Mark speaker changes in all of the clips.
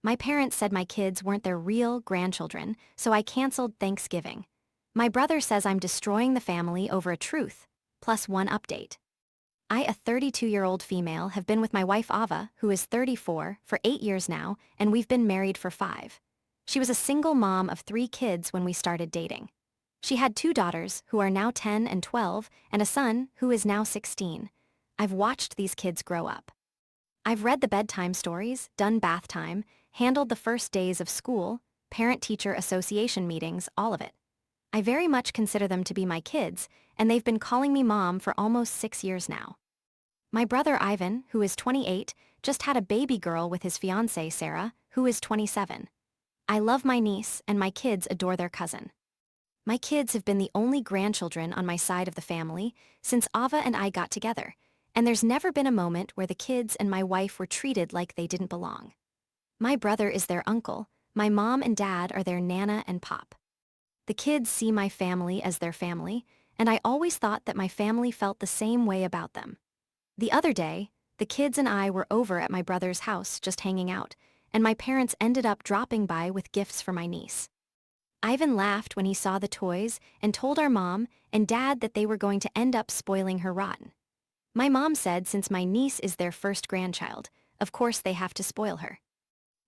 Speaker 1: My parents said my kids weren't their real grandchildren, so I canceled Thanksgiving. My brother says I'm destroying the family over a truth, plus one update. I, a 32-year-old female, have been with my wife Ava, who is 34, for 8 years now, and we've been married for 5. She was a single mom of 3 kids when we started dating. She had 2 daughters, who are now 10 and 12, and a son, who is now 16. I've watched these kids grow up. I've read the bedtime stories, done bath time, handled the first days of school, parent-teacher association meetings, all of it. I very much consider them to be my kids, and they've been calling me mom for almost 6 years now. My brother Ivan, who is 28, just had a baby girl with his fiancée Sarah, who is 27. I love my niece, and my kids adore their cousin. My kids have been the only grandchildren on my side of the family since Ava and I got together, and there's never been a moment where the kids and my wife were treated like they didn't belong. My brother is their uncle, my mom and dad are their nana and pop. The kids see my family as their family, and I always thought that my family felt the same way about them. The other day, the kids and I were over at my brother's house just hanging out, and my parents ended up dropping by with gifts for my niece. Ivan laughed when he saw the toys and told our mom and dad that they were going to end up spoiling her rotten. My mom said since my niece is their first grandchild, of course they have to spoil her.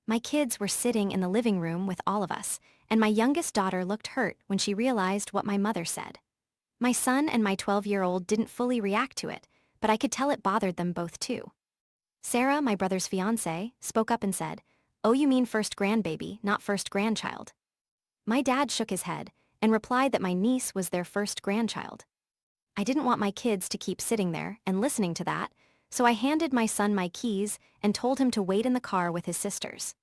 Speaker 1: My kids were sitting in the living room with all of us, and my youngest daughter looked hurt when she realized what my mother said. My son and my 12-year-old didn't fully react to it, but I could tell it bothered them both too. Sarah, my brother's fiancée, spoke up and said, "Oh, you mean first grandbaby, not first grandchild." My dad shook his head and replied that my niece was their first grandchild. I didn't want my kids to keep sitting there and listening to that, so I handed my son my keys and told him to wait in the car with his sisters.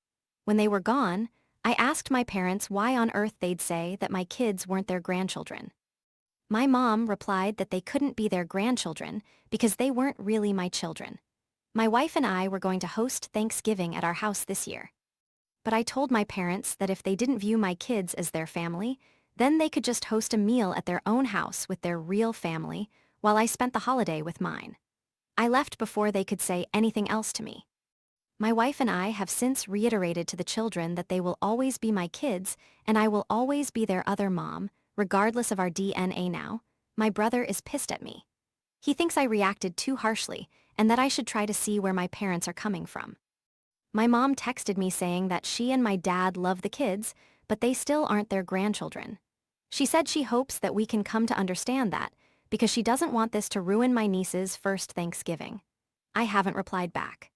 Speaker 1: When they were gone, I asked my parents why on earth they'd say that my kids weren't their grandchildren. My mom replied that they couldn't be their grandchildren because they weren't really my children. My wife and I were going to host Thanksgiving at our house this year. But I told my parents that if they didn't view my kids as their family, then they could just host a meal at their own house with their real family while I spent the holiday with mine. I left before they could say anything else to me. My wife and I have since reiterated to the children that they will always be my kids and I will always be their other mom, regardless of our DNA now. My brother is pissed at me. He thinks I reacted too harshly and that I should try to see where my parents are coming from. My mom texted me saying that she and my dad love the kids, but they still aren't their grandchildren. She said she hopes that we can come to understand that, because she doesn't want this to ruin my niece's first Thanksgiving. I haven't replied back.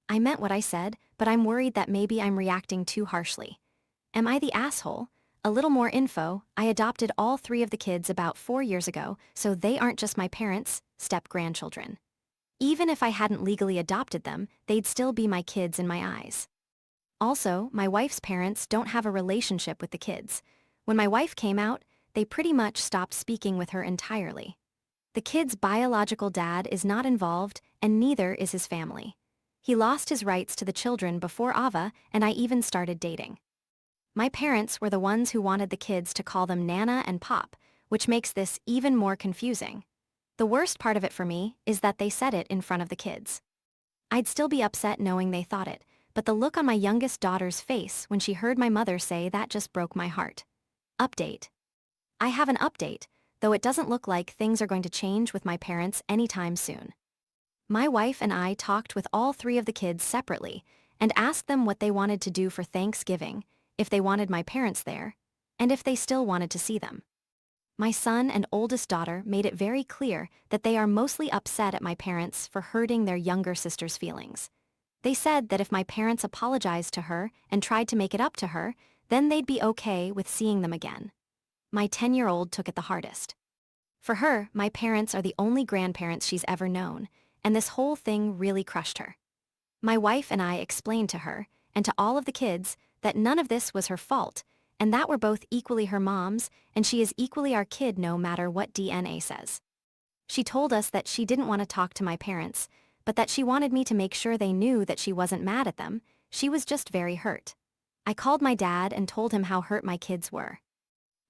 Speaker 1: I meant what I said, but I'm worried that maybe I'm reacting too harshly. Am I the asshole? A little more info: I adopted all 3 of the kids about 4 years ago, so they aren't just my parents' step-grandchildren. Even if I hadn't legally adopted them, they'd still be my kids in my eyes. Also, my wife's parents don't have a relationship with the kids. When my wife came out, they pretty much stopped speaking with her entirely. The kid's biological dad is not involved, and neither is his family. He lost his rights to the children before Ava and I even started dating. My parents were the ones who wanted the kids to call them Nana and Pop, which makes this even more confusing. The worst part of it for me is that they said it in front of the kids. I'd still be upset knowing they thought it, but the look on my youngest daughter's face when she heard my mother say that just broke my heart. Update. I have an update, though it doesn't look like things are going to change with my parents anytime soon. My wife and I talked with all 3 of the kids separately and asked them what they wanted to do for Thanksgiving, if they wanted my parents there, and if they still wanted to see them. My son and oldest daughter made it very clear that they are mostly upset at my parents for hurting their younger sister's feelings. They said that if my parents apologized to her and tried to make it up to her, then they'd be okay with seeing them again. My 10-year-old took it the hardest. For her, my parents are the only grandparents she's ever known, and this whole thing really crushed her. My wife and I explained to her, and to all of the kids, that none of this was her fault, and that we're both equally her moms, and she is equally our kid no matter what DNA says. She told us that she didn't want to talk to my parents, but that she wanted me to make sure they knew that she wasn't mad at them, she was just very hurt. I called my dad and told him how hurt my kids were.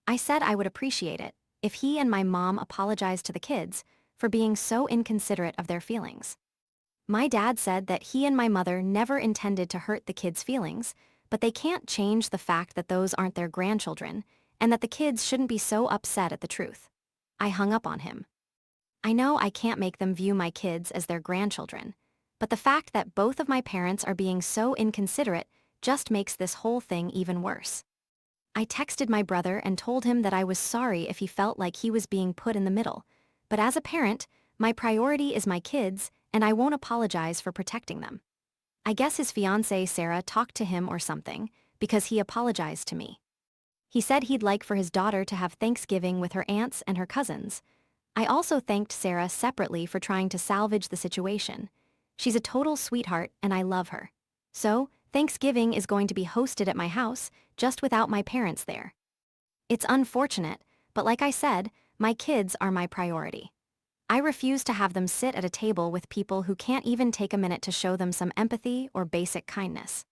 Speaker 1: I said I would appreciate it if he and my mom apologized to the kids for being so inconsiderate of their feelings. My dad said that he and my mother never intended to hurt the kids' feelings, but they can't change the fact that those aren't their grandchildren, and that the kids shouldn't be so upset at the truth. I hung up on him. I know I can't make them view my kids as their grandchildren, but the fact that both of my parents are being so inconsiderate just makes this whole thing even worse. I texted my brother and told him that I was sorry if he felt like he was being put in the middle, but as a parent, my priority is my kids, and I won't apologize for protecting them. I guess his fiancée Sarah talked to him or something, because he apologized to me. He said he'd like for his daughter to have Thanksgiving with her aunts and her cousins. I also thanked Sarah separately for trying to salvage the situation. She's a total sweetheart, and I love her. So, Thanksgiving is going to be hosted at my house, just without my parents there. It's unfortunate, but like I said, my kids are my priority. I refuse to have them sit at a table with people who can't even take a minute to show them some empathy or basic kindness.